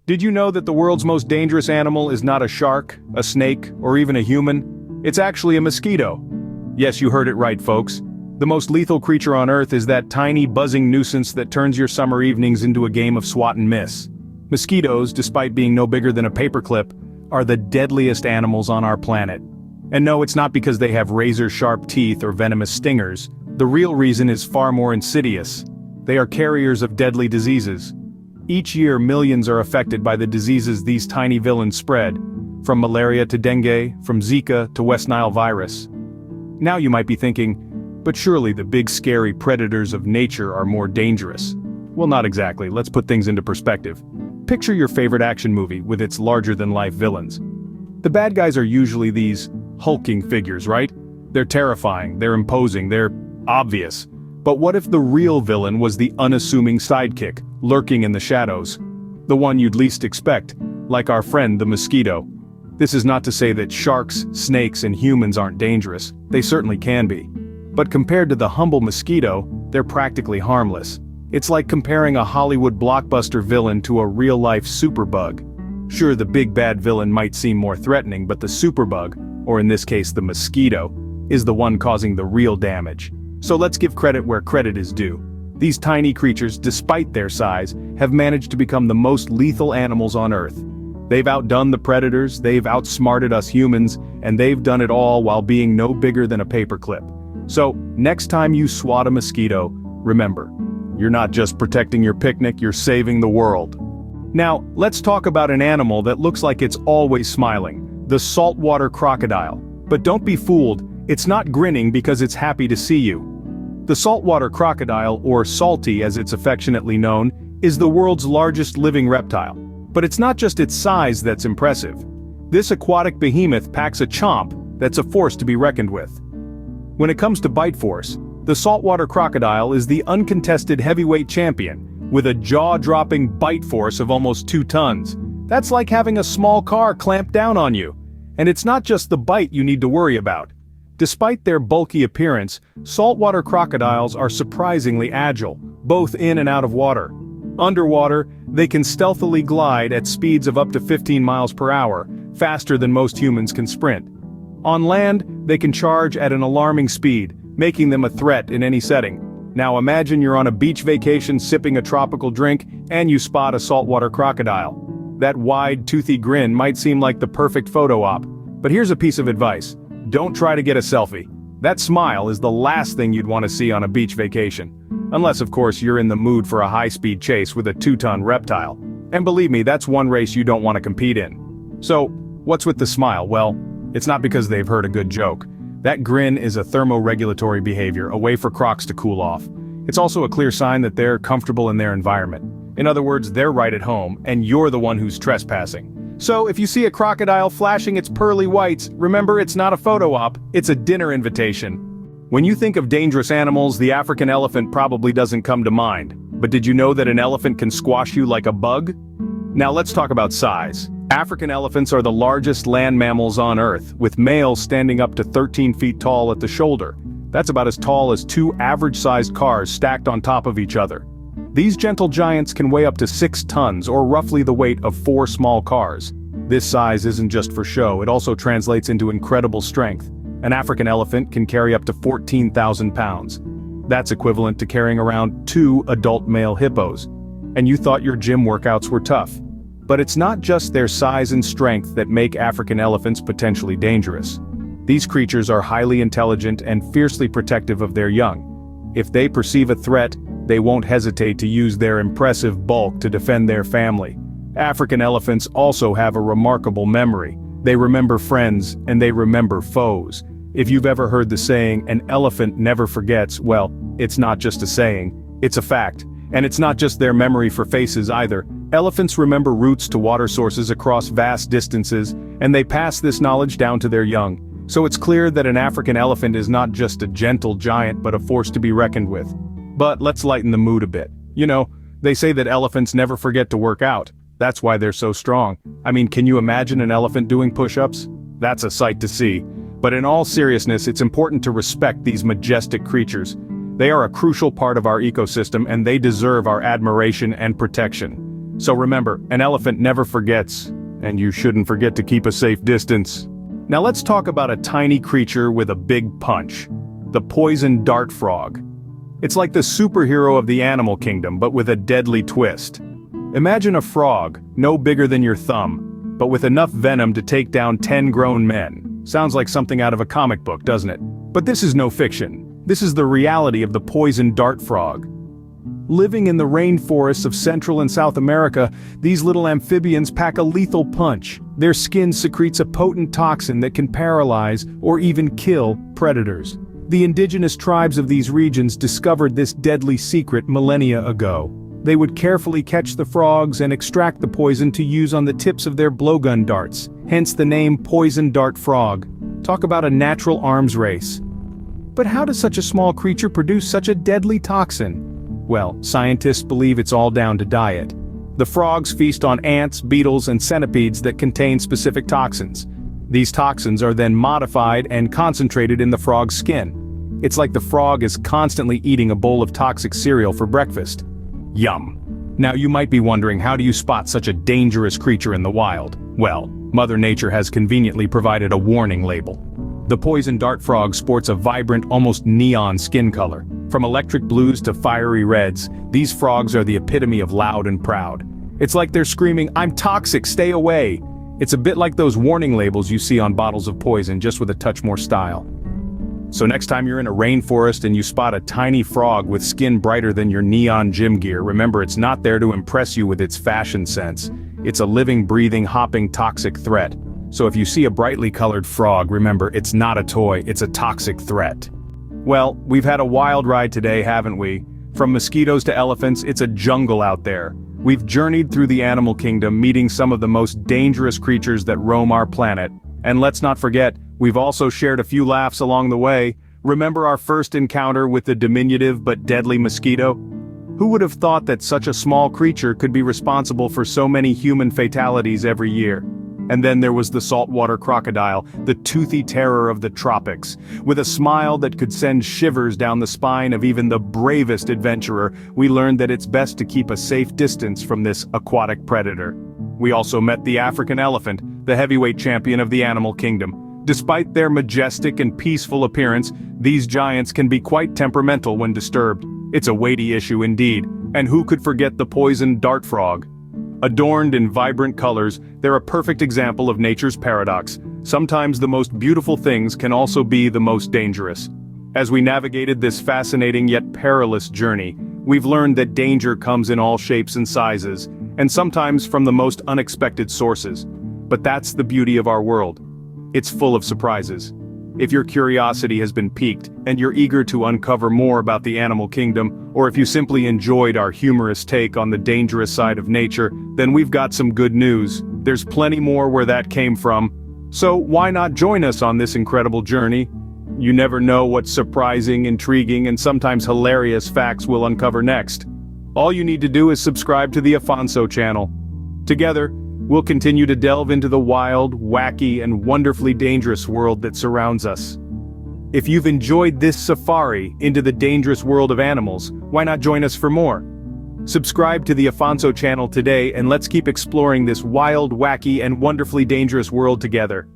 Did you know that the world's most dangerous animal is not a shark, a snake, or even a human? It's actually a mosquito. Yes, you heard it right, folks. The most lethal creature on Earth is that tiny, buzzing nuisance that turns your summer evenings into a game of swat and miss. Mosquitoes, despite being no bigger than a paperclip, are the deadliest animals on our planet. And no, it's not because they have razor-sharp teeth or venomous stingers. The real reason is far more insidious. They are carriers of deadly diseases. Each year, millions are affected by the diseases these tiny villains spread, from malaria to dengue, from Zika to West Nile virus. Now you might be thinking, but surely the big scary predators of nature are more dangerous. Well, not exactly. Let's put things into perspective. Picture your favorite action movie with its larger-than-life villains. The bad guys are usually these hulking figures, right? They're terrifying, they're imposing, they're obvious. But what if the real villain was the unassuming sidekick, lurking in the shadows? The one you'd least expect, like our friend the mosquito. This is not to say that sharks, snakes, and humans aren't dangerous. They certainly can be. But compared to the humble mosquito, they're practically harmless. It's like comparing a Hollywood blockbuster villain to a real-life superbug. Sure, the big bad villain might seem more threatening, but the superbug, or in this case the mosquito, is the one causing the real damage. So let's give credit where credit is due. These tiny creatures, despite their size, have managed to become the most lethal animals on Earth. They've outdone the predators, they've outsmarted us humans, and they've done it all while being no bigger than a paperclip. So, next time you swat a mosquito, remember, you're not just protecting your picnic, you're saving the world. Now, let's talk about an animal that looks like it's always smiling, the saltwater crocodile. But don't be fooled, it's not grinning because it's happy to see you. The saltwater crocodile, or salty as it's affectionately known, is the world's largest living reptile. But it's not just its size that's impressive. This aquatic behemoth packs a chomp that's a force to be reckoned with. When it comes to bite force, the saltwater crocodile is the uncontested heavyweight champion, with a jaw-dropping bite force of almost 2 tons. That's like having a small car clamped down on you. And it's not just the bite you need to worry about. Despite their bulky appearance, saltwater crocodiles are surprisingly agile, both in and out of water. Underwater, they can stealthily glide at speeds of up to 15 miles per hour, faster than most humans can sprint. On land, they can charge at an alarming speed, making them a threat in any setting. Now imagine you're on a beach vacation sipping a tropical drink, and you spot a saltwater crocodile. That wide, toothy grin might seem like the perfect photo op, but here's a piece of advice. Don't try to get a selfie. That smile is the last thing you'd want to see on a beach vacation. Unless, of course, you're in the mood for a high-speed chase with a 2-ton reptile. And believe me, that's one race you don't want to compete in. So, what's with the smile? Well, it's not because they've heard a good joke. That grin is a thermoregulatory behavior, a way for crocs to cool off. It's also a clear sign that they're comfortable in their environment. In other words, they're right at home, and you're the one who's trespassing. So if you see a crocodile flashing its pearly whites, remember it's not a photo op, it's a dinner invitation. When you think of dangerous animals, the African elephant probably doesn't come to mind. But did you know that an elephant can squash you like a bug? Now let's talk about size. African elephants are the largest land mammals on Earth, with males standing up to 13 feet tall at the shoulder. That's about as tall as 2 average-sized cars stacked on top of each other. These gentle giants can weigh up to 6 tons, or roughly the weight of 4 small cars. This size isn't just for show, it also translates into incredible strength. An African elephant can carry up to 14,000 pounds. That's equivalent to carrying around 2 adult male hippos. And you thought your gym workouts were tough. But it's not just their size and strength that make African elephants potentially dangerous. These creatures are highly intelligent and fiercely protective of their young. If they perceive a threat, they won't hesitate to use their impressive bulk to defend their family. African elephants also have a remarkable memory. They remember friends, and they remember foes. If you've ever heard the saying, "An elephant never forgets," well, it's not just a saying, it's a fact. And it's not just their memory for faces either. Elephants remember routes to water sources across vast distances, and they pass this knowledge down to their young. So it's clear that an African elephant is not just a gentle giant but a force to be reckoned with. But let's lighten the mood a bit. You know, they say that elephants never forget to work out. That's why they're so strong. I mean, can you imagine an elephant doing push-ups? That's a sight to see. But in all seriousness, it's important to respect these majestic creatures. They are a crucial part of our ecosystem, and they deserve our admiration and protection. So remember, an elephant never forgets, and you shouldn't forget to keep a safe distance. Now let's talk about a tiny creature with a big punch. The poison dart frog. It's like the superhero of the animal kingdom, but with a deadly twist. Imagine a frog, no bigger than your thumb, but with enough venom to take down 10 grown men. Sounds like something out of a comic book, doesn't it? But this is no fiction. This is the reality of the poison dart frog. Living in the rainforests of Central and South America, these little amphibians pack a lethal punch. Their skin secretes a potent toxin that can paralyze or even kill predators. The indigenous tribes of these regions discovered this deadly secret millennia ago. They would carefully catch the frogs and extract the poison to use on the tips of their blowgun darts, hence the name poison dart frog. Talk about a natural arms race. But how does such a small creature produce such a deadly toxin? Well, scientists believe it's all down to diet. The frogs feast on ants, beetles, and centipedes that contain specific toxins. These toxins are then modified and concentrated in the frog's skin. It's like the frog is constantly eating a bowl of toxic cereal for breakfast. Yum. Now you might be wondering, how do you spot such a dangerous creature in the wild? Well, Mother Nature has conveniently provided a warning label. The poison dart frog sports a vibrant, almost neon skin color. From electric blues to fiery reds, these frogs are the epitome of loud and proud. It's like they're screaming, "I'm toxic, stay away!" It's a bit like those warning labels you see on bottles of poison, just with a touch more style. So next time you're in a rainforest and you spot a tiny frog with skin brighter than your neon gym gear, remember, it's not there to impress you with its fashion sense. It's a living, breathing, hopping, toxic threat. So if you see a brightly colored frog, remember, it's not a toy, it's a toxic threat. Well, we've had a wild ride today, haven't we? From mosquitoes to elephants, it's a jungle out there. We've journeyed through the animal kingdom, meeting some of the most dangerous creatures that roam our planet. And let's not forget, we've also shared a few laughs along the way. Remember our first encounter with the diminutive but deadly mosquito? Who would have thought that such a small creature could be responsible for so many human fatalities every year? And then there was the saltwater crocodile, the toothy terror of the tropics. With a smile that could send shivers down the spine of even the bravest adventurer, we learned that it's best to keep a safe distance from this aquatic predator. We also met the African elephant, the heavyweight champion of the animal kingdom. Despite their majestic and peaceful appearance, these giants can be quite temperamental when disturbed. It's a weighty issue indeed. And who could forget the poison dart frog? Adorned in vibrant colors, they're a perfect example of nature's paradox. Sometimes the most beautiful things can also be the most dangerous. As we navigated this fascinating yet perilous journey, we've learned that danger comes in all shapes and sizes, and sometimes from the most unexpected sources. But that's the beauty of our world. It's full of surprises. If your curiosity has been piqued, and you're eager to uncover more about the animal kingdom, or if you simply enjoyed our humorous take on the dangerous side of nature, then we've got some good news. There's plenty more where that came from. So why not join us on this incredible journey? You never know what surprising, intriguing, and sometimes hilarious facts we'll uncover next. All you need to do is subscribe to the Afonso channel. Together, we'll continue to delve into the wild, wacky, and wonderfully dangerous world that surrounds us. If you've enjoyed this safari into the dangerous world of animals, why not join us for more? Subscribe to the Afonso channel today and let's keep exploring this wild, wacky, and wonderfully dangerous world together.